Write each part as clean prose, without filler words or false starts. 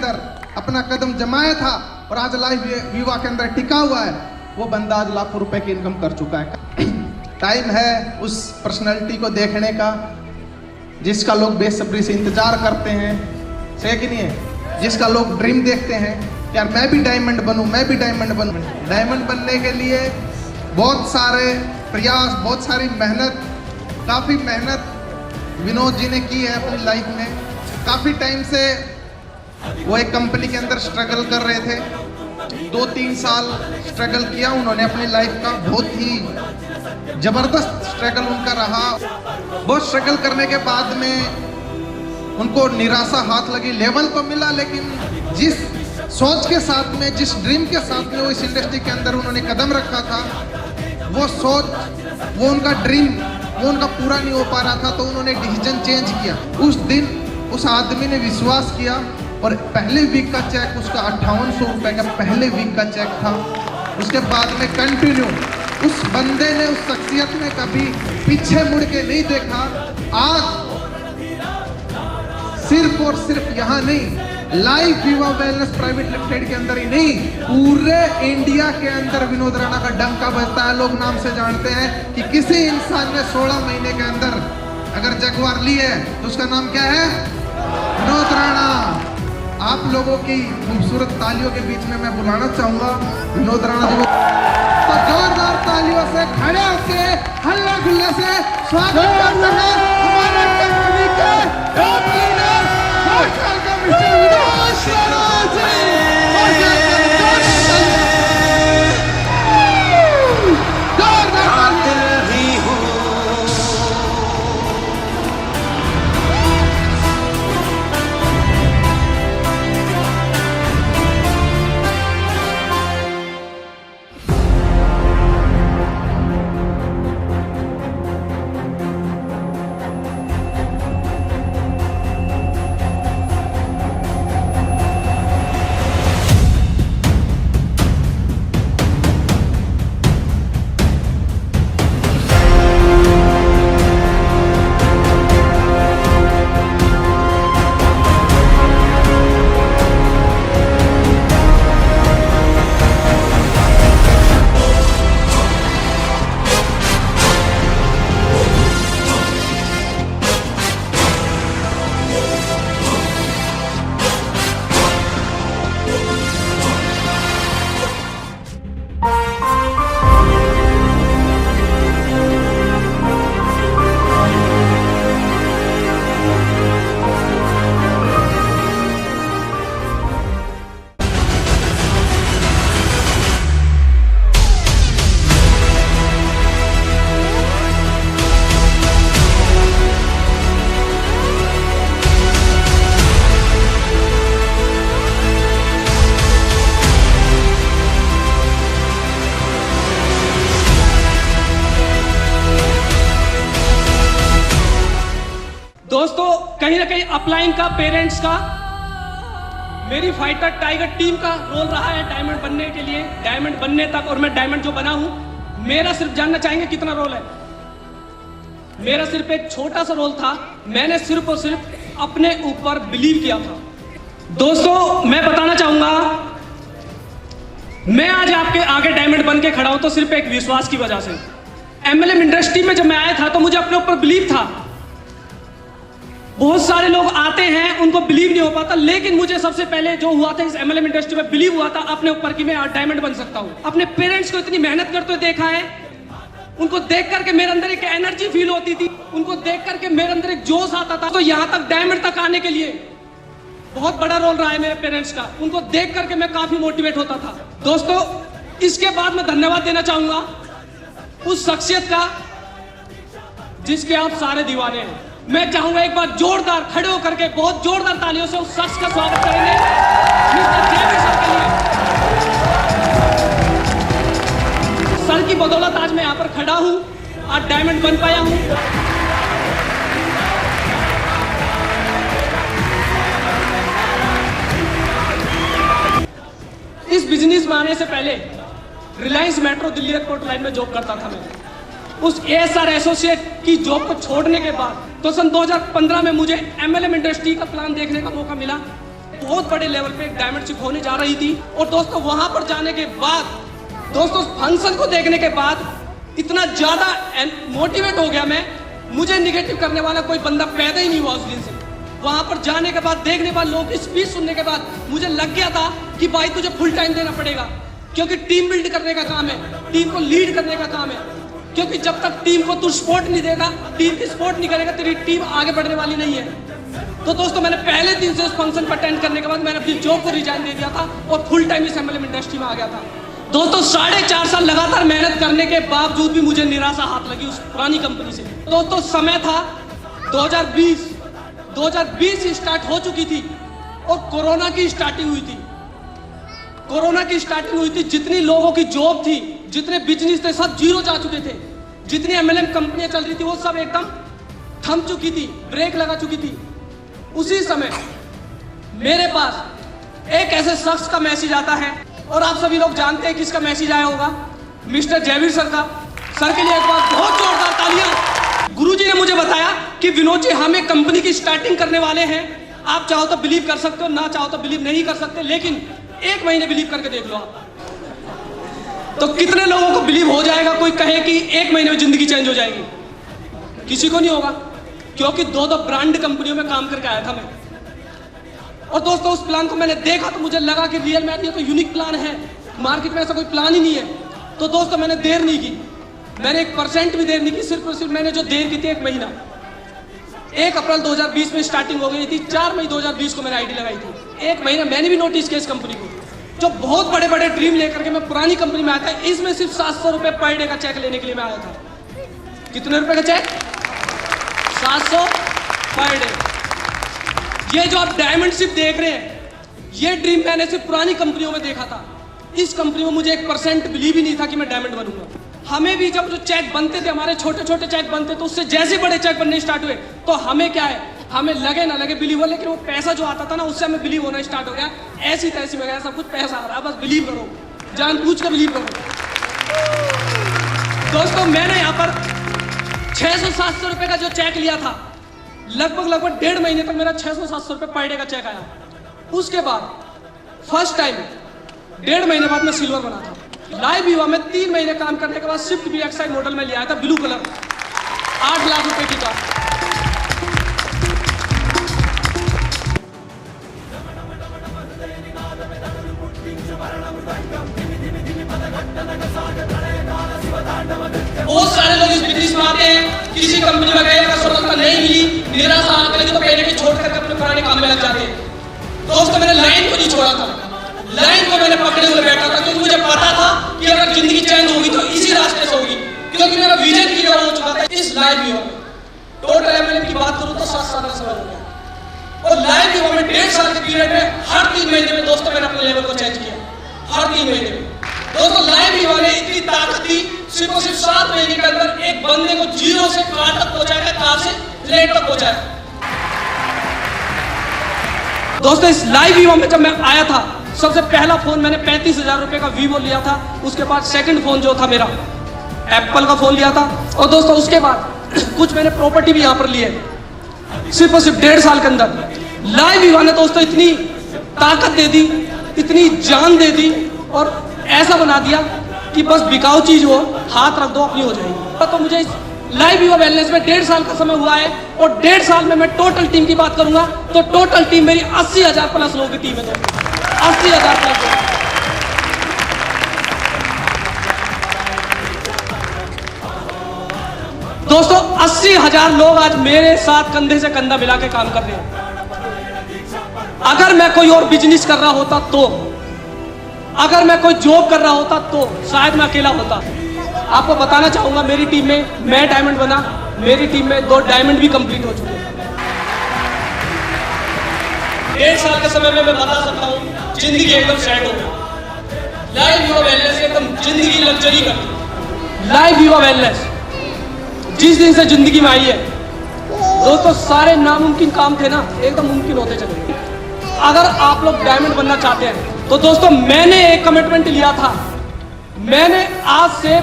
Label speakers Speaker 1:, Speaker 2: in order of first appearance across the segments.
Speaker 1: अंदर अपना कदम जमाया था और आज लाइव विवा के अंदर टिका हुआ है, वो बंदा आज लाखों रुपए की इनकम कर चुका है। टाइम है उस पर्सनालिटी को देखने का जिसका लोग बेसब्री से इंतजार करते हैं, सही कि नहीं है? जिसका लोग ड्रीम देखते हैं, यार मैं भी डायमंड बनूं, मैं भी डायमंड बनूं। डायमंड बनने के लिए बहुत सारे प्रयास, बहुत सारी मेहनत, काफ़ी मेहनत विनोद जी ने की है अपनी लाइफ में। काफ़ी टाइम से वो एक कंपनी के अंदर स्ट्रगल कर रहे थे, 2-3 साल स्ट्रगल किया उन्होंने अपनी लाइफ का, बहुत ही ज़बरदस्त स्ट्रगल उनका रहा। बहुत स्ट्रगल करने के बाद में उनको निराशा हाथ लगी, लेवल तो मिला लेकिन जिस सोच के साथ में, जिस ड्रीम के साथ में वो इस इंडस्ट्री के अंदर उन्होंने कदम रखा था, वो सोच, वो उनका ड्रीम, वो उनका पूरा नहीं हो पा रहा था, तो उन्होंने डिसीजन चेंज किया। उस दिन उस आदमी ने विश्वास किया और पहले वीक का चेक उसका 5800 रुपये का पहले वीक का चेक था। उसके बाद में कंटिन्यू उस बंदे ने, उस शख्सियत ने कभी पीछे मुड़ के नहीं देखा। आज सिर्फ और सिर्फ यहाँ नहीं, लाइव विवा वेलनेस प्राइवेट लिमिटेड के अंदर ही नहीं, पूरे इंडिया के अंदर विनोद राणा का डंका बजता है। लोग नाम से जानते हैं कि किसी इंसान ने 16 महीने के अंदर अगर जगुआर ली है तो उसका नाम क्या है? विनोद राणा। आप लोगों की खूबसूरत तालियों के बीच में मैं बुलाना चाहूंगा विनोद राणा जी को, तो जोरदार तालियों से खड़े होके हल्ला गुल्ले से स्वागत करते हैं हमारे कंपनी के top leader mister Vinod Rana ji.
Speaker 2: दोस्तों, कहीं ना कहीं अपलाइन का, पेरेंट्स का, मेरी फाइटर टाइगर टीम का रोल रहा है डायमंड बनने के लिए, डायमंड बनने तक, और मैं डायमंड जो बना हूं, मेरा सिर्फ जानना चाहेंगे कितना रोल है? मेरा सिर्फ एक छोटा सा रोल था, मैंने सिर्फ और सिर्फ अपने ऊपर बिलीव किया था। दोस्तों, मैं बताना चाहूंगा, मैं आज आपके आगे डायमंड बन के खड़ा हूं तो सिर्फ एक विश्वास की वजह से। एमएलएम इंडस्ट्री में जब मैं आया था तो मुझे अपने ऊपर बिलीव था। बहुत सारे लोग आते हैं, उनको बिलीव नहीं हो पाता, लेकिन मुझे सबसे पहले जो हुआ था इस एमएलएम इंडस्ट्री में, बिलीव हुआ था अपने ऊपर कि मैं डायमंड बन सकता हूं। अपने पेरेंट्स को इतनी मेहनत करते हुए देखा है, उनको देख करके मेरे अंदर एक एनर्जी फील होती थी, उनको देख करके मेरे अंदर एक जोश आता था। तो यहां तक डायमंड तक आने के लिए बहुत बड़ा रोल रहा है मेरे पेरेंट्स का, उनको देख करके मैं काफी मोटिवेट होता था। दोस्तों, इसके बाद मैं धन्यवाद देना चाहूंगा उस शख्सियत का जिसके आप सारे दीवाने हैं। मैं चाहूंगा एक बार जोरदार खड़े होकर के बहुत जोरदार तालियों से उस शख्स का स्वागत करेंगे, मिस्टर डेविड सर के लिए। सर की बदौलत आज मैं यहां पर खड़ा हूं, आज डायमंड बन पाया हूं। इस बिजनेस में आने से पहले Reliance metro Delhi airport line में जॉब करता था मैं। उस एएसआर एसोसिएट की जॉब को छोड़ने के बाद तो सन 2015 में मुझे एमएलएम इंडस्ट्री का प्लान देखने का मौका मिला। बहुत बड़े लेवल पे एक डायमंडशिप होने जा रही थी। और दोस्तों वहां पर जाने के बाद, दोस्तों फंक्शन को देखने के बाद इतना ज्यादा मोटिवेट हो गया मैं, मुझे निगेटिव करने वाला कोई बंदा पैदा ही नहीं हुआ उस दिन से। वहां पर जाने के बाद, देखने के बाद, लोगों की स्पीच सुनने के बाद मुझे लग गया था कि भाई तुझे फुल टाइम देना पड़ेगा, क्योंकि टीम बिल्ड करने का काम है, टीम को लीड करने का काम है। क्योंकि जब तक टीम को तू सपोर्ट नहीं देगा, टीम की सपोर्ट नहीं करेगा, तेरी टीम आगे बढ़ने वाली नहीं है। तो दोस्तों मैंने पहले दिन से उस फंक्शन को अटेंड करने के बाद मैंने अपनी जॉब को रिजाइन दे दिया था और फुल टाइम इस एमएलएम इंडस्ट्री में आ गया था। दोस्तों 4.5 साल लगातार मेहनत करने के बावजूद भी मुझे निराशा हाथ लगी उस पुरानी कंपनी से। दोस्तों समय था 2020 स्टार्ट हो चुकी थी और कोरोना की स्टार्टिंग हुई थी। जितनी लोगों की जॉब थी, जितने बिजनेस थे, सब जीरो जा चुके थे। जितनी एमएलएम कंपनियां चल रही थी वो सब एकदम थम चुकी थी, ब्रेक लगा चुकी थी। उसी समय मेरे पास एक ऐसे शख्स का मैसेज आता है और आप सभी लोग जानते हैं किसका मैसेज आया होगा, मिस्टर जयवीर सर का। सर के लिए एक बार बहुत जोरदार तालियां। गुरुजी ने मुझे बताया कि विनोद जी हम एक कंपनी की स्टार्टिंग करने वाले हैं, आप चाहो तो बिलीव कर सकते हो, ना चाहो तो बिलीव नहीं कर सकते, लेकिन 1 महीने बिलीव करके देख लो आप। तो कितने लोगों को बिलीव हो जाएगा कोई कहे कि 1 महीने में जिंदगी चेंज हो जाएगी? किसी को नहीं होगा, क्योंकि 2 ब्रांड कंपनियों में काम करके आया था मैं। और दोस्तों उस प्लान को मैंने देखा तो मुझे लगा कि रियल में ये तो यूनिक प्लान है, मार्केट में ऐसा कोई प्लान ही नहीं है। तो दोस्तों मैंने देर नहीं की, मैंने 1% भी देर नहीं की। सिर्फ और सिर्फ मैंने जो देर की थी 1 महीना, 1 अप्रैल 2020 में स्टार्टिंग हो गई थी, 4 मई 2020 को मैंने आईडी लगाई थी। 1 महीना मैंने भी नोटिस किया इस कंपनी को, जो बहुत बड़े बड़े ड्रीम लेकर के मैं पुरानी कंपनी में आया था। इसमें सिर्फ 700 रुपए पर डे का चेक लेने के लिए मैं आया था। कितने रुपए का चेक? 700 per day. ये जो आप डायमंडशिप देख रहे हैं, ये ड्रीम मैंने सिर्फ पुरानी कंपनियों में देखा था। इस कंपनी में मुझे 1% बिलीव ही नहीं था कि मैं डायमंड बनूंगा। हमें भी जब जो चेक बनते थे, हमारे छोटे छोटे चेक बनते तो उससे जैसे बड़े चेक बनने स्टार्ट हुए तो हमें क्या है, हमें लगे ना लगे बिलीव हो, लेकिन वो पैसा जो आता था ना उससे हमें बिलीव होना स्टार्ट हो गया। ऐसी तैसी में गया, सब कुछ पैसा आ रहा है, बस बिलीव करो, जानबूझ कर बिलीव करो। दोस्तों मैंने यहाँ पर 600-700 रुपए का जो चेक लिया था, लगभग 1.5 महीने तक मेरा 600-700 रुपए पर डे का चेक आया। उसके बाद फर्स्ट टाइम 1.5 महीने बाद मैं सिल्वर बना था। लाइव युवा में 3 महीने काम करने के बाद स्विफ्ट BXI मॉडल में लिया था, ब्लू कलर, 8 लाख रुपए की कार। बहुत सारे लोग इस बिजनेस में आते हैं, किसी कंपनी में गए, सफलता नहीं मिली, निराशा आने लगी तो पहले भी छोड़ करके अपने पुराने काम में लग जाते हैं। दोस्तों मैंने लाइन को नहीं छोड़ा था, लाइन को मैंने पकड़े हुए बैठा था, क्योंकि मुझे पता था कि अगर जिंदगी चेंज होगी तो इसी रास्ते से होगी, क्योंकि मेरा विजन क्लियर हो चुका था। इस लाइव युवा में टोटल एमएलएम की बात करूं तो 7 साल का समय हो गया, और लाइव युवा में 1.5 साल के पीरियड में हर 3 महीने में दोस्तों मैंने अपने लेवल को चेंज किया, हर 3 महीने में। दोस्तों लाइव युवा ने इतनी ताकत दी, सिर्फ और सिर्फ 7 महीने के अंदर एक बंदे को जीरो से कार तक पहुंचाया, कार से प्लेन तक पहुंचाया। दोस्तों इस लाइव युवा में जब मैं आया था, सबसे पहला फोन मैंने 35,000 रुपए का वीवो लिया था। उसके बाद सेकंड फोन जो था मेरा एप्पल का फोन लिया था। और दोस्तों उसके बाद कुछ मैंने प्रॉपर्टी भी यहाँ पर ली है, सिर्फ और सिर्फ 1.5 साल के अंदर। लाइव युवा ने दोस्तों इतनी ताकत दे दी, इतनी जान दे दी, और ऐसा बना दिया कि बस बिकाऊ चीज हो, हाथ रख दो अपनी हो जाएगी। तो मुझे इस लाइव युवा वेलनेस में 1.5 साल का समय हुआ है, और 1.5 साल में मैं टोटल टीम की बात करूंगा तो टोटल टीम मेरी 80,000 प्लस लोगों की टीम है। 80,000 प्लस। दोस्तों 80,000 लोग आज मेरे साथ कंधे से कंधा मिला के काम कर रहे हैं। अगर मैं कोई और बिजनेस कर रहा होता तो, अगर मैं कोई जॉब कर रहा होता तो शायद मैं अकेला होता। आपको बताना चाहूंगा मेरी टीम में मैं डायमंड बना, मेरी टीम में 2 डायमंड भी कंप्लीट हो चुके हैं। 1.5 साल के समय में मैं बता सकता हूँ जिंदगी एकदम सेट हो गई। लाइव युवा वेलनेस एकदम जिंदगी लग्जरी कर दी। लाइव युवा वेलनेस जिस दिन से जिंदगी में आई है दोस्तों, सारे नामुमकिन काम थे ना एकदम मुमकिन होते चले गए। अगर आप लोग डायमंड बनना चाहते हैं तो दोस्तों मैंने एक कमिटमेंट लिया था, मैंने आज से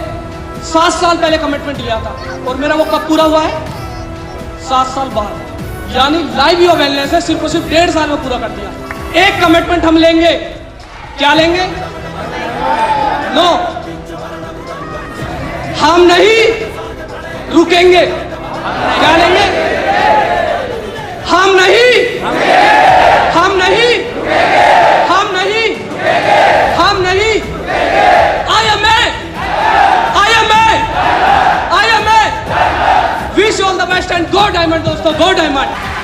Speaker 2: 7 साल पहले कमिटमेंट लिया था, और मेरा वो कब पूरा हुआ है? 7 साल बाद। यानी लाइव युवा वेलनेस है सिर्फ और सिर्फ 1.5 साल में पूरा कर दिया। एक कमिटमेंट हम लेंगे। क्या लेंगे? नो, हम नहीं रुकेंगे। क्या लेंगे? हम नहीं, हम नहीं, हम नहीं, हम नहीं। I am a, I am a, I am a. Wish you all the best and go Diamond दोस्तों, go Diamond।